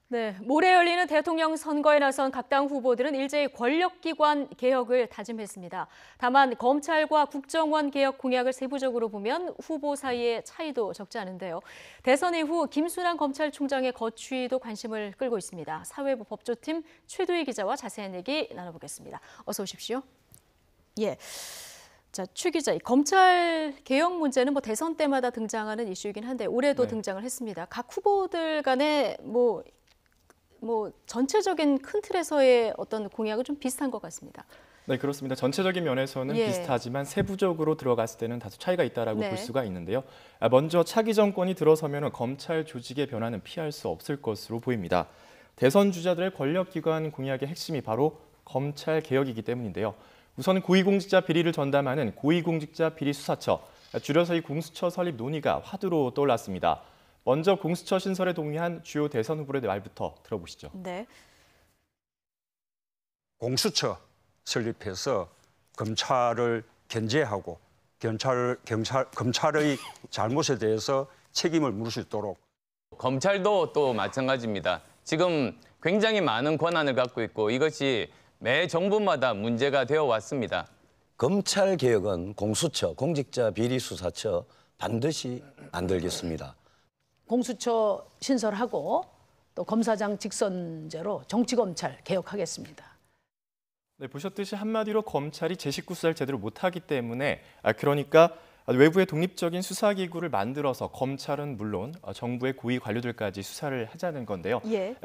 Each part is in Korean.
네, 모레 열리는 대통령 선거에 나선 각 당 후보들은 일제히 권력기관 개혁을 다짐했습니다. 다만 검찰과 국정원 개혁 공약을 세부적으로 보면 후보 사이의 차이도 적지 않은데요. 대선 이후 김순환 검찰총장의 거취도 관심을 끌고 있습니다. 사회부 법조팀 최두희 기자와 자세한 얘기 나눠보겠습니다. 어서 오십시오. 예. 자, 최 기자, 이 검찰 개혁 문제는 대선 때마다 등장하는 이슈이긴 한데 올해도 등장을 했습니다. 각 후보들 간에 전체적인 큰 틀에서의 어떤 공약은 좀 비슷한 것 같습니다. 네, 그렇습니다. 전체적인 면에서는 비슷하지만 세부적으로 들어갔을 때는 다소 차이가 있다라고 볼 수가 있는데요. 먼저 차기 정권이 들어서면 검찰 조직의 변화는 피할 수 없을 것으로 보입니다. 대선 주자들의 권력기관 공약의 핵심이 바로 검찰 개혁이기 때문인데요. 우선 고위공직자 비리를 전담하는 고위공직자 비리수사처, 줄여서 이 공수처 설립 논의가 화두로 떠올랐습니다. 먼저 공수처 신설에 동의한 주요 대선 후보들의 말부터 들어보시죠. 네. 공수처 설립해서 검찰을 견제하고 검찰의 잘못에 대해서 책임을 물을 수 있도록. 검찰도 또 마찬가지입니다. 지금 굉장히 많은 권한을 갖고 있고 이것이 매 정부마다 문제가 되어 왔습니다. 검찰 개혁은 공수처, 공직자 비리수사처 반드시 만들겠습니다. 공수처 신설하고 또 검사장 직선제로 정치검찰 개혁하겠습니다. 네, 보셨듯이 한마디로 검찰이 제 식구 수사를 제대로 못하기 때문에 그러니까 외부의 독립적인 수사기구를 만들어서 검찰은 물론 정부의 고위 관료들까지 수사를 하자는 건데요.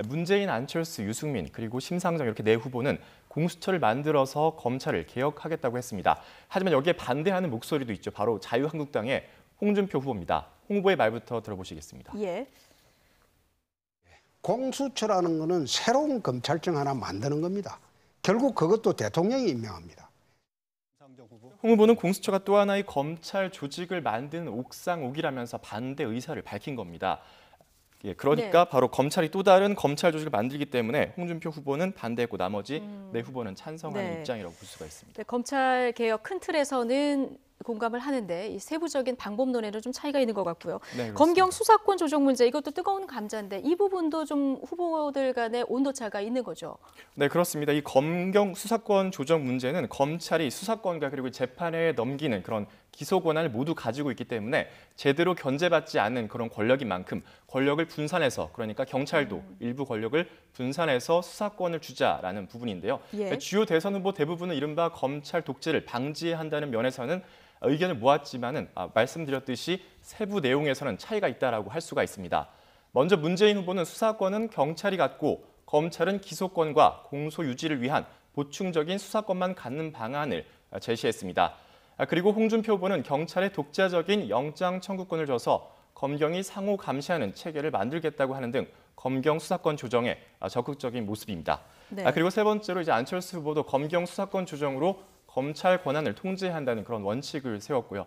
문재인, 안철수, 유승민 그리고 심상정 이렇게 네 후보는 공수처를 만들어서 검찰을 개혁하겠다고 했습니다. 하지만 여기에 반대하는 목소리도 있죠. 바로 자유한국당의 홍준표 후보입니다. 홍 후보의 말부터 들어보시겠습니다. 공수처라는 거는 새로운 검찰청 하나 만드는 겁니다. 결국 그것도 대통령이 임명합니다. 홍 후보는 공수처가 또 하나의 검찰 조직을 만드는 옥상옥이라면서 반대 의사를 밝힌 겁니다. 그러니까 바로 검찰이 또 다른 검찰 조직을 만들기 때문에 홍준표 후보는 반대했고 나머지 네 후보는 찬성하는 입장이라고 볼 수가 있습니다. 네, 검찰 개혁 큰 틀에서는 공감을 하는데 이 세부적인 방법론에는 좀 차이가 있는 것 같고요. 검경 수사권 조정 문제 이것도 뜨거운 감자인데 이 부분도 좀 후보들 간의 온도차가 있는 거죠. 네, 그렇습니다. 이 검경 수사권 조정 문제는 검찰이 수사권과 그리고 재판에 넘기는 그런 기소 권한을 모두 가지고 있기 때문에 제대로 견제받지 않는 그런 권력인 만큼 권력을 분산해서 그러니까 경찰도 일부 권력을 분산해서 수사권을 주자라는 부분인데요. 주요 대선 후보 대부분은 이른바 검찰 독재를 방지한다는 면에서는 의견을 모았지만은 말씀드렸듯이 세부 내용에서는 차이가 있다라고 할 수가 있습니다. 먼저 문재인 후보는 수사권은 경찰이 갖고 검찰은 기소권과 공소 유지를 위한 보충적인 수사권만 갖는 방안을 제시했습니다. 그리고 홍준표 후보는 경찰에 독자적인 영장 청구권을 줘서 검경이 상호 감시하는 체계를 만들겠다고 하는 등 검경 수사권 조정에 적극적인 모습입니다. 그리고 세 번째로 이제 안철수 후보도 검경 수사권 조정으로 검찰 권한을 통제한다는 그런 원칙을 세웠고요.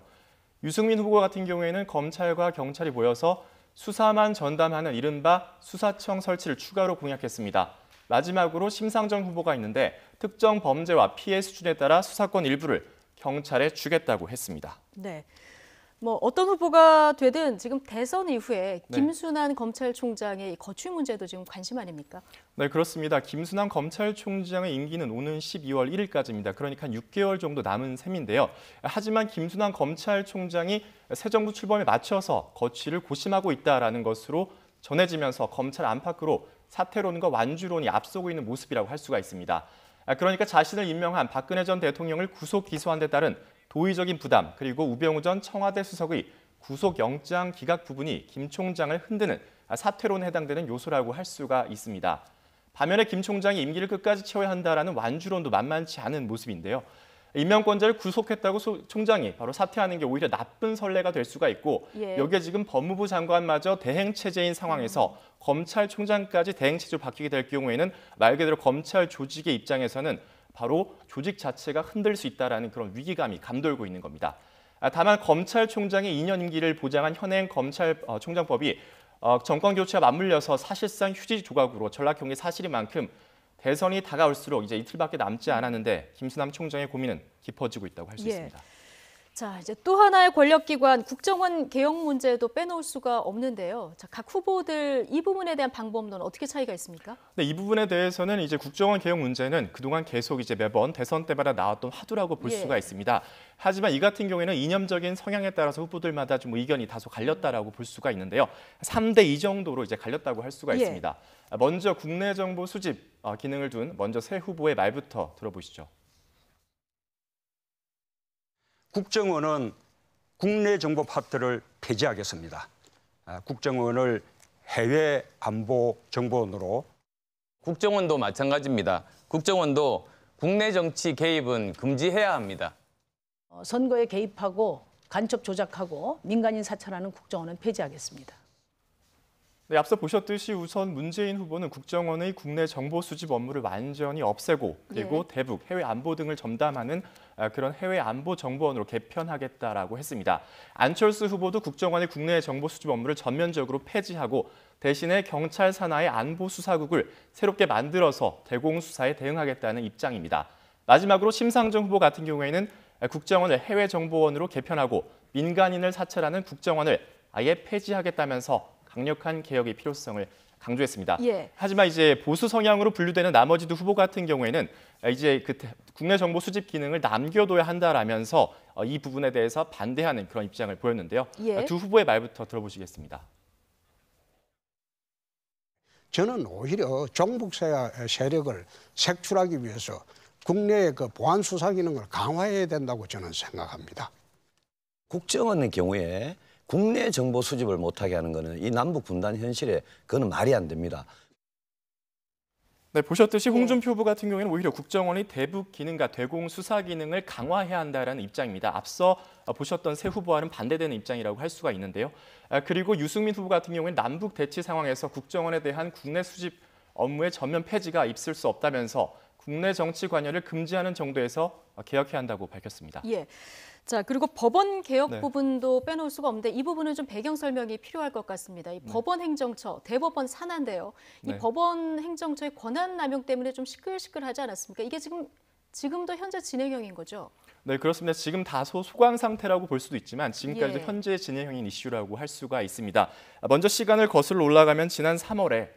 유승민 후보 같은 경우에는 검찰과 경찰이 모여서 수사만 전담하는 이른바 수사청 설치를 추가로 공약했습니다. 마지막으로 심상정 후보가 있는데 특정 범죄와 피해 수준에 따라 수사권 일부를 경찰에 주겠다고 했습니다. 네. 어떤 후보가 되든 지금 대선 이후에 김순환 검찰총장의 거취 문제도 지금 관심 아닙니까? 네, 그렇습니다. 김순환 검찰총장의 임기는 오는 12월 1일까지입니다. 그러니까 한 6개월 정도 남은 셈인데요. 하지만 김순환 검찰총장이 새 정부 출범에 맞춰서 거취를 고심하고 있다라는 것으로 전해지면서 검찰 안팎으로 사퇴론과 완주론이 앞서고 있는 모습이라고 할 수가 있습니다. 그러니까 자신을 임명한 박근혜 전 대통령을 구속 기소한 데 따른 도의적인 부담 그리고 우병우 전 청와대 수석의 구속영장 기각 부분이 김 총장을 흔드는 사퇴론에 해당되는 요소라고 할 수가 있습니다. 반면에 김 총장이 임기를 끝까지 채워야 한다라는 완주론도 만만치 않은 모습인데요. 임명권자를 구속했다고 총장이 바로 사퇴하는 게 오히려 나쁜 선례가 될 수가 있고 여기에 지금 법무부 장관마저 대행체제인 상황에서 검찰총장까지 대행체제로 바뀌게 될 경우에는 말 그대로 검찰 조직의 입장에서는 바로 조직 자체가 흔들 수 있다는 그런 위기감이 감돌고 있는 겁니다. 다만 검찰총장의 2년 임기를 보장한 현행 검찰총장법이 정권 교체와 맞물려서 사실상 휴지 조각으로 전락 경기 사실인 만큼 대선이 다가올수록 이제 이틀밖에 남지 않았는데 김순환 총장의 고민은 깊어지고 있다고 할 수 있습니다. 자, 이제 또 하나의 권력기관 국정원 개혁 문제도 빼놓을 수가 없는데요. 자, 각 후보들 이 부분에 대한 방법론 어떻게 차이가 있습니까? 네, 이 부분에 대해서는 이제 국정원 개혁 문제는 그동안 계속 이제 매번 대선 때마다 나왔던 화두라고 볼 예. 수가 있습니다. 하지만 이 같은 경우에는 이념적인 성향에 따라서 후보들마다 좀 의견이 다소 갈렸다라고 볼 수가 있는데요. 3대 2 정도로 이제 갈렸다고 할 수가 예. 있습니다. 먼저 국내 정보 수집 기능을 둔 먼저 새 후보의 말부터 들어보시죠. 국정원은 국내 정보 파트를 폐지하겠습니다. 국정원을 해외 안보 정보원으로 국정원도 마찬가지입니다. 국정원도 국내 정치 개입은 금지해야 합니다. 선거에 개입하고 간첩 조작하고 민간인 사찰하는 국정원은 폐지하겠습니다. 네, 앞서 보셨듯이 우선 문재인 후보는 국정원의 국내 정보 수집 업무를 완전히 없애고 그리고 대북, 해외 안보 등을 전담하는 그런 해외 안보 정보원으로 개편하겠다라고 했습니다. 안철수 후보도 국정원의 국내 정보 수집 업무를 전면적으로 폐지하고 대신에 경찰 산하의 안보 수사국을 새롭게 만들어서 대공 수사에 대응하겠다는 입장입니다. 마지막으로 심상정 후보 같은 경우에는 국정원을 해외 정보원으로 개편하고 민간인을 사찰하는 국정원을 아예 폐지하겠다면서 강력한 개혁의 필요성을 강조했습니다. 예. 하지만 이제 보수 성향으로 분류되는 나머지 두 후보 같은 경우에는 이제 국내 정보 수집 기능을 남겨둬야 한다라면서 이 부분에 대해서 반대하는 그런 입장을 보였는데요. 예. 두 후보의 말부터 들어보시겠습니다. 저는 오히려 종북 세력을 색출하기 위해서 국내의 그 보안 수사 기능을 강화해야 된다고 저는 생각합니다. 국정원의 경우에 국내 정보 수집을 못하게 하는 것은 이 남북 분단 현실에 그거는 말이 안 됩니다. 네, 보셨듯이 홍준표 후보 같은 경우에는 오히려 국정원이 대북 기능과 대공 수사 기능을 강화해야 한다는 입장입니다. 앞서 보셨던 세 후보와는 반대되는 입장이라고 할 수가 있는데요. 그리고 유승민 후보 같은 경우에는 남북 대치 상황에서 국정원에 대한 국내 수집 업무의 전면 폐지가 있을 수 없다면서 국내 정치 관여를 금지하는 정도에서 개혁해야 한다고 밝혔습니다. 예. 자, 그리고 법원 개혁 네. 부분도 빼놓을 수가 없는데 이 부분은 좀 배경 설명이 필요할 것 같습니다. 이 법원 행정처, 대법원 산하인데요. 이 네. 법원 행정처의 권한 남용 때문에 좀 시끌시끌하지 않았습니까? 이게 지금도 현재 진행형인 거죠? 네, 그렇습니다. 지금 다소 소강 상태라고 볼 수도 있지만 지금까지도 예. 현재 진행형인 이슈라고 할 수가 있습니다. 먼저 시간을 거슬러 올라가면 지난 3월에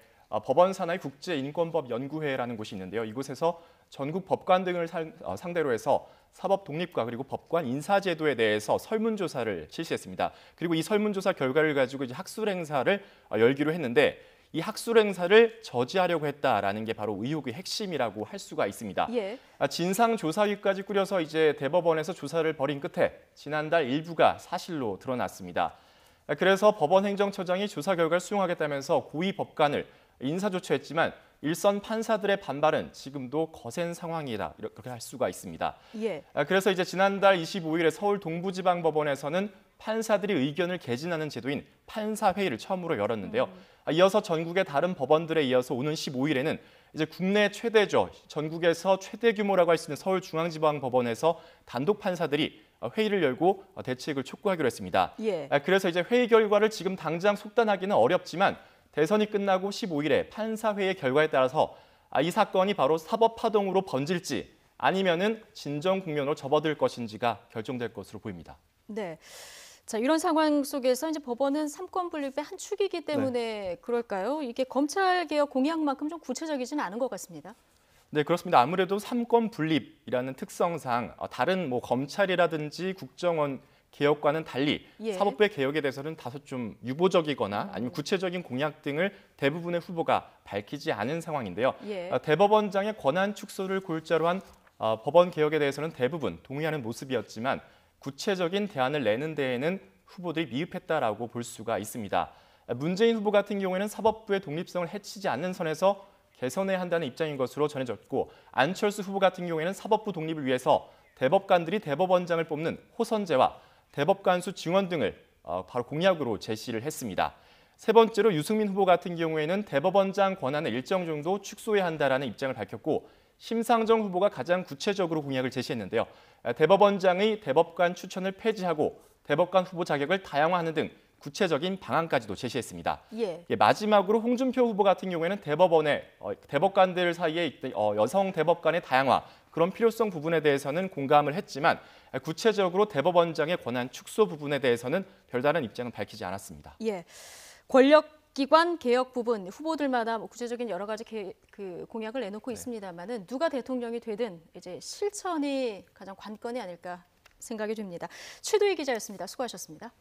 법원 산하의 국제인권법 연구회라는 곳이 있는데요. 이곳에서 전국 법관 등을 상대로 해서 사법 독립과 그리고 법관 인사제도에 대해서 설문조사를 실시했습니다. 그리고 이 설문조사 결과를 가지고 이제 학술 행사를 열기로 했는데 이 학술 행사를 저지하려고 했다라는 게 바로 의혹의 핵심이라고 할 수가 있습니다. 예. 진상조사위까지 꾸려서 이제 대법원에서 조사를 벌인 끝에 지난달 일부가 사실로 드러났습니다. 그래서 법원 행정처장이 조사 결과를 수용하겠다면서 고위 법관을 인사조처했지만 일선 판사들의 반발은 지금도 거센 상황이다 이렇게 할 수가 있습니다. 예. 그래서 이제 지난달 25일에 서울 동부지방법원에서는 판사들이 의견을 개진하는 제도인 판사회의를 처음으로 열었는데요. 이어서 전국의 다른 법원들에 이어서 오는 15일에는 이제 국내 최대죠. 전국에서 최대 규모라고 할 수 있는 서울중앙지방법원에서 단독 판사들이 회의를 열고 대책을 촉구하기로 했습니다. 예. 그래서 이제 회의 결과를 지금 당장 속단하기는 어렵지만 대선이 끝나고 15일에 판사회의 결과에 따라서 이 사건이 바로 사법파동으로 번질지 아니면은 진정 국면으로 접어들 것인지가 결정될 것으로 보입니다. 네. 자, 이런 상황 속에서 이제 법원은 삼권 분립의 한 축이기 때문에 그럴까요? 이게 검찰 개혁 공약만큼 좀 구체적이지는 않은 것 같습니다. 네, 그렇습니다. 아무래도 삼권 분립이라는 특성상 다른 검찰이라든지 국정원 개혁과는 달리 예. 사법부의 개혁에 대해서는 다소 좀 유보적이거나 아니면 구체적인 공약 등을 대부분의 후보가 밝히지 않은 상황인데요. 예. 대법원장의 권한 축소를 골자로 한 법원 개혁에 대해서는 대부분 동의하는 모습이었지만 구체적인 대안을 내는 데에는 후보들이 미흡했다라고 볼 수가 있습니다. 문재인 후보 같은 경우에는 사법부의 독립성을 해치지 않는 선에서 개선해야 한다는 입장인 것으로 전해졌고 안철수 후보 같은 경우에는 사법부 독립을 위해서 대법관들이 대법원장을 뽑는 호선제와 대법관수 증원 등을 바로 공약으로 제시를 했습니다. 세 번째로 유승민 후보 같은 경우에는 대법원장 권한을 일정 정도 축소해야 한다라는 입장을 밝혔고 심상정 후보가 가장 구체적으로 공약을 제시했는데요. 대법원장의 대법관 추천을 폐지하고 대법관 후보 자격을 다양화하는 등 구체적인 방안까지도 제시했습니다. 예. 마지막으로 홍준표 후보 같은 경우에는 대법관들 사이에 여성 대법관의 다양화 그런 필요성 부분에 대해서는 공감을 했지만 구체적으로 대법원장의 권한 축소 부분에 대해서는 별다른 입장은 밝히지 않았습니다. 예. 권력기관 개혁 부분 후보들마다 구체적인 여러 가지 공약을 내놓고 있습니다만은 누가 대통령이 되든 이제 실천이 가장 관건이 아닐까 생각이 듭니다. 최도희 기자였습니다. 수고하셨습니다.